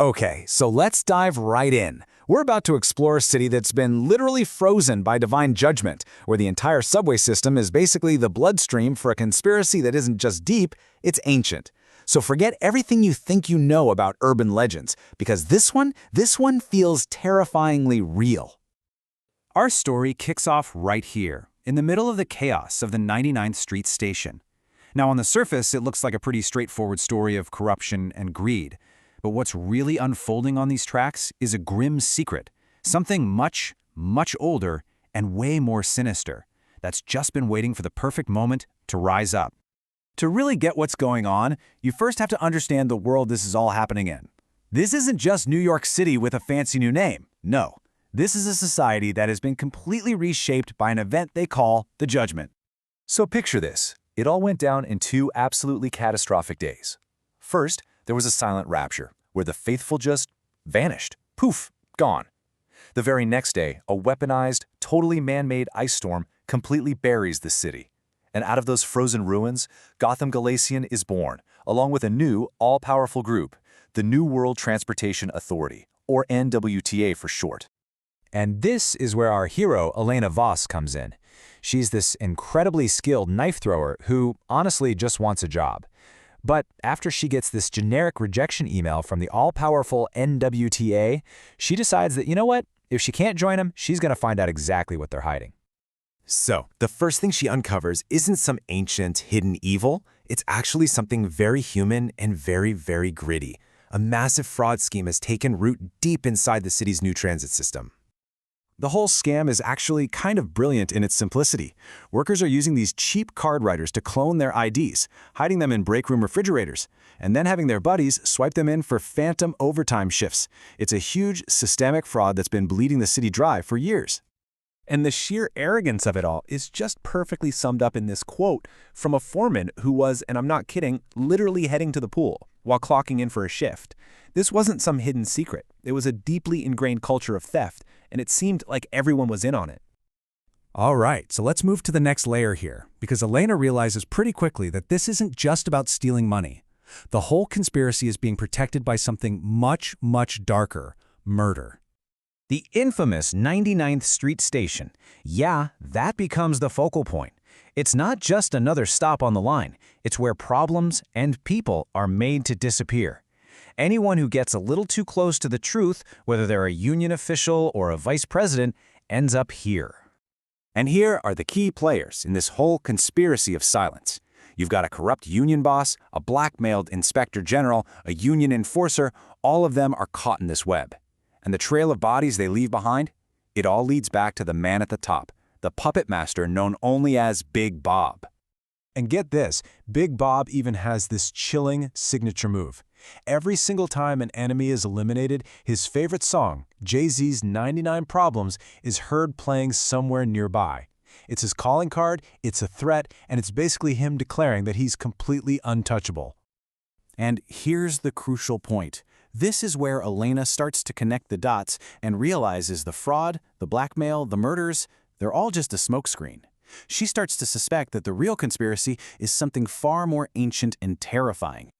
Okay, so let's dive right in. We're about to explore a city that's been literally frozen by divine judgment, where the entire subway system is basically the bloodstream for a conspiracy that isn't just deep, it's ancient. So forget everything you think you know about urban legends, because this one feels terrifyingly real. Our story kicks off right here, in the middle of the chaos of the 99th Street station. Now, on the surface, it looks like a pretty straightforward story of corruption and greed. But what's really unfolding on these tracks is a grim secret, something much, much older and way more sinister, that's just been waiting for the perfect moment to rise up. To really get what's going on, you first have to understand the world this is all happening in. This isn't just New York City with a fancy new name. No, this is a society that has been completely reshaped by an event they call the Judgment. So picture this. It all went down in two absolutely catastrophic days. First, there was a silent rapture, where the faithful just vanished. Poof, gone. The very next day, a weaponized, totally man-made ice storm completely buries the city. And out of those frozen ruins, Gotham Galasian is born, along with a new, all-powerful group, the New World Transportation Authority, or NWTA for short. And this is where our hero, Elena Voss, comes in. She's this incredibly skilled knife thrower who, honestly, just wants a job. But after she gets this generic rejection email from the all-powerful NWTA, she decides that, you know what? If she can't join them, she's going to find out exactly what they're hiding. So, the first thing she uncovers isn't some ancient, hidden evil. It's actually something very human and very, very gritty. A massive fraud scheme has taken root deep inside the city's new transit system. The whole scam is actually kind of brilliant in its simplicity. Workers are using these cheap card writers to clone their IDs, hiding them in break room refrigerators, and then having their buddies swipe them in for phantom overtime shifts. It's a huge, systemic fraud that's been bleeding the city dry for years. And the sheer arrogance of it all is just perfectly summed up in this quote from a foreman who was, and I'm not kidding, literally heading to the pool while clocking in for a shift. This wasn't some hidden secret. It was a deeply ingrained culture of theft, and it seemed like everyone was in on it. All right, so let's move to the next layer here, because Elena realizes pretty quickly that this isn't just about stealing money. The whole conspiracy is being protected by something much, much darker: murder. The infamous 99th Street station. Yeah, that becomes the focal point. It's not just another stop on the line. It's where problems and people are made to disappear. Anyone who gets a little too close to the truth, whether they're a union official or a vice president, ends up here. And here are the key players in this whole conspiracy of silence. You've got a corrupt union boss, a blackmailed inspector general, a union enforcer. All of them are caught in this web. And the trail of bodies they leave behind? It all leads back to the man at the top, the puppet master known only as Big Bob. And get this, Big Bob even has this chilling signature move. Every single time an enemy is eliminated, his favorite song, Jay-Z's 99 Problems, is heard playing somewhere nearby. It's his calling card, it's a threat, and it's basically him declaring that he's completely untouchable. And here's the crucial point. This is where Elena starts to connect the dots and realizes the fraud, the blackmail, the murders, they're all just a smokescreen. She starts to suspect that the real conspiracy is something far more ancient and terrifying.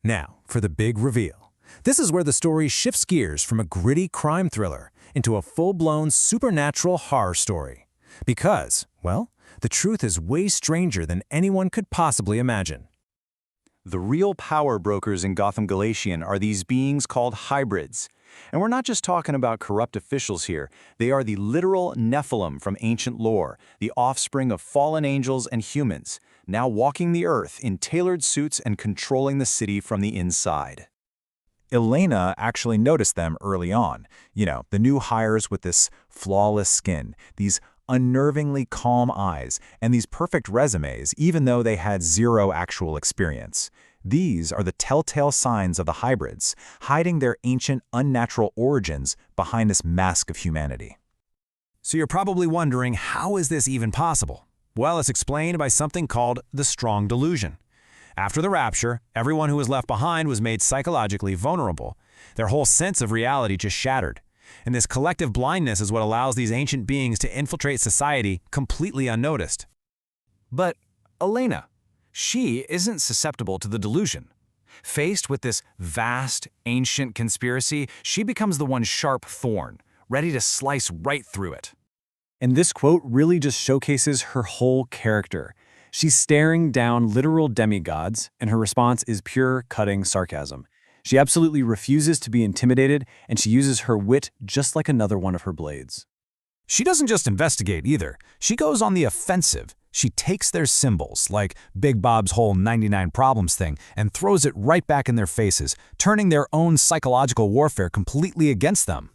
Now, for the big reveal. This is where the story shifts gears from a gritty crime thriller into a full-blown supernatural horror story. Because, well, the truth is way stranger than anyone could possibly imagine. The real power brokers in Gotham Galasian are these beings called hybrids. And we're not just talking about corrupt officials here. They are the literal Nephilim from ancient lore, the offspring of fallen angels and humans, now walking the earth in tailored suits and controlling the city from the inside. Elena actually noticed them early on. You know, the new hires with this flawless skin, these unnervingly calm eyes, and these perfect resumes, even though they had zero actual experience. These are the telltale signs of the hybrids, hiding their ancient, unnatural origins behind this mask of humanity. So you're probably wondering, how is this even possible? Well, it's explained by something called the strong delusion. After the Rapture, everyone who was left behind was made psychologically vulnerable. Their whole sense of reality just shattered. And this collective blindness is what allows these ancient beings to infiltrate society completely unnoticed. But Elena, she isn't susceptible to the delusion. Faced with this vast, ancient conspiracy, she becomes the one sharp thorn, ready to slice right through it. And this quote really just showcases her whole character. She's staring down literal demigods, and her response is pure, cutting sarcasm. She absolutely refuses to be intimidated, and she uses her wit just like another one of her blades. She doesn't just investigate either. She goes on the offensive. She takes their symbols, like Big Bob's whole 99 problems thing, and throws it right back in their faces, turning their own psychological warfare completely against them.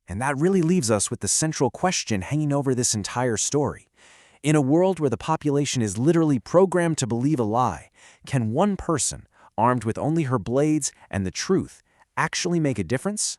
And that really leaves us with the central question hanging over this entire story. In a world where the population is literally programmed to believe a lie, can one person, armed with only her blades and the truth, actually make a difference?